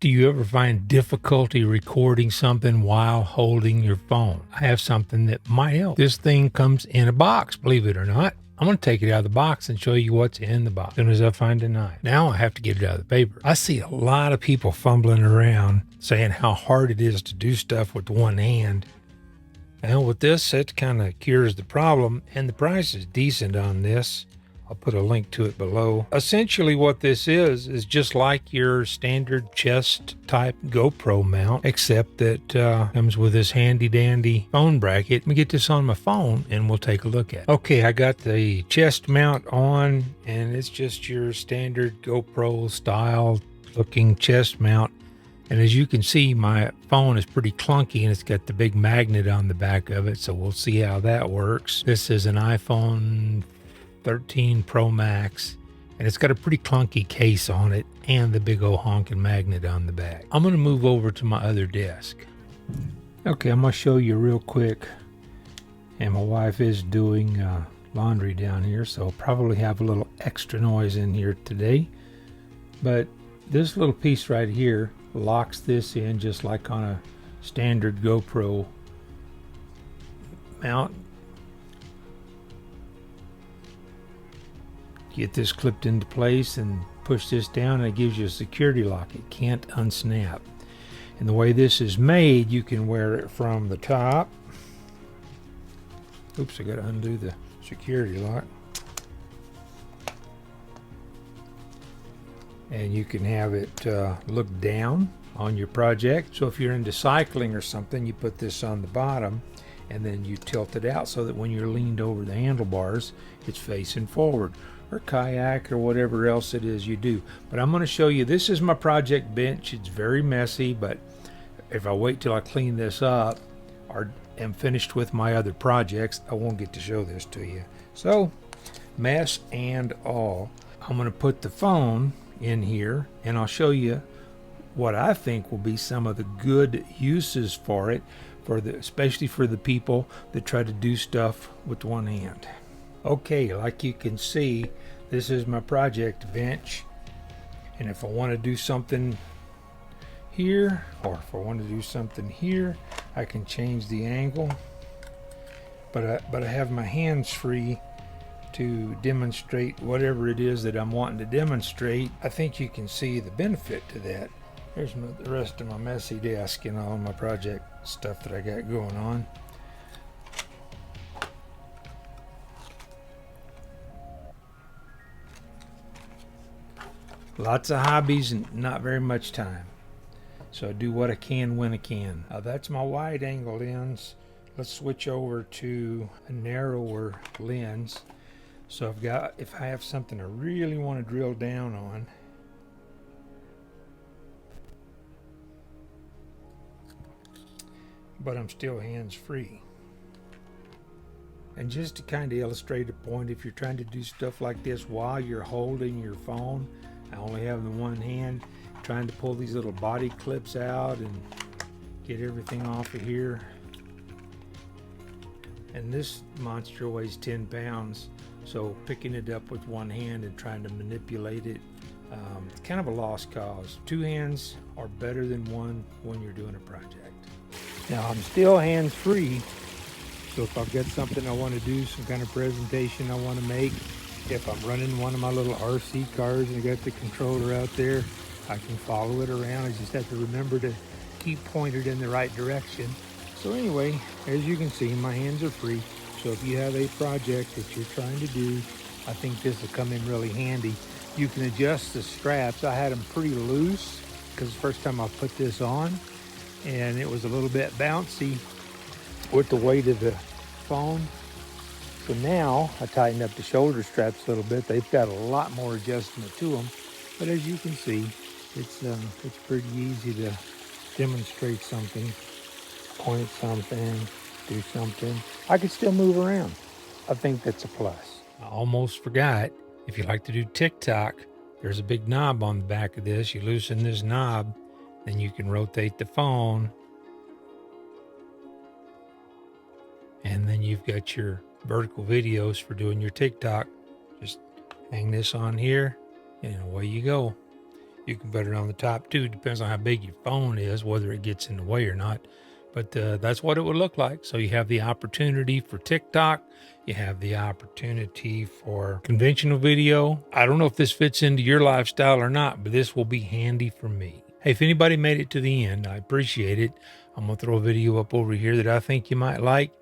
Do you ever find difficulty recording something while holding your phone? I have something that might help. This thing comes in a box, believe it or not. I'm going to take it out of the box and show you what's in the box as soon as I find a knife. Now I have to get it out of the paper. I see a lot of people fumbling around saying how hard it is to do stuff with one hand. Now with this, it kind of cures the problem, and the price is decent on this. I'll put a link to it below. Essentially what this is just like your standard chest type GoPro mount, except that comes with this handy dandy phone bracket. Let me get this on my phone and we'll take a look at it. Okay, I got the chest mount on, and it's just your standard GoPro style looking chest mount. And as you can see, my phone is pretty clunky and it's got the big magnet on the back of it. So we'll see how that works. This is an iPhone 13 Pro Max, and it's got a pretty clunky case on it and the big old honking magnet on the back. I'm going to move over to my other desk. Okay, I'm going to show you real quick. And my wife is doing laundry down here, so I'll probably have a little extra noise in here today. But this little piece right here locks this in just like on a standard GoPro mount. Get this clipped into place and push this down, and it gives you a security lock. It can't unsnap. And the way this is made, you can wear it from the top. Oops, I got to undo the security lock. And you can have it look down on your project. So if you're into cycling or something, you put this on the bottom and then you tilt it out so that when you're leaned over the handlebars, it's facing forward. Or kayak or whatever else it is you do. But I'm going to show you, this is my project bench. It's very messy, but if I wait till I clean this up or am finished with my other projects, I won't get to show this to you. So, mess and all. I'm going to put the phone in here and I'll show you what I think will be some of the good uses for it, especially for the people that try to do stuff with one hand. Okay, like you can see, this is my project bench, and if I want to do something here, or if I want to do something here, I can change the angle, but I have my hands free to demonstrate whatever it is that I'm wanting to demonstrate. I think you can see the benefit to that. Here's the rest of my messy desk and all my project stuff that I got going on. Lots of hobbies and not very much time. So I do what I can when I can. That's my wide angle lens. Let's switch over to a narrower lens. So if I have something I really want to drill down on, but I'm still hands free. And just to kind of illustrate a point, if you're trying to do stuff like this while you're holding your phone, I only have the one hand, trying to pull these little body clips out and get everything off of here. And this monster weighs 10 pounds, so picking it up with one hand and trying to manipulate it, it's kind of a lost cause. Two hands are better than one when you're doing a project. Now I'm still hands free, so if I've got something I want to do, some kind of presentation I want to make, if I'm running one of my little RC cars and I got the controller out there, I can follow it around. I just have to remember to keep pointed in the right direction. So anyway, as you can see, my hands are free. So if you have a project that you're trying to do, I think this will come in really handy. You can adjust the straps. I had them pretty loose because the first time I put this on, and it was a little bit bouncy with the weight of the phone. So now I tighten up the shoulder straps a little bit. They've got a lot more adjustment to them, but as you can see, it's pretty easy to demonstrate something, point something, do something. I could still move around. I think that's a plus. I almost forgot, if you like to do TikTok, there's a big knob on the back of this. You loosen this knob, then you can rotate the phone, and then you've got your vertical videos for doing your TikTok. Just hang this on here and away you go. You can put it on the top too. Depends on how big your phone is, whether it gets in the way or not. But that's what it would look like. So you have the opportunity for TikTok. You have the opportunity for conventional video. I don't know if this fits into your lifestyle or not, but this will be handy for me. Hey, if anybody made it to the end, I appreciate it. I'm going to throw a video up over here that I think you might like.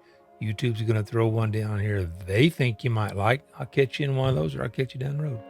YouTube's going to throw one down here they think you might like. I'll catch you in one of those, or I'll catch you down the road.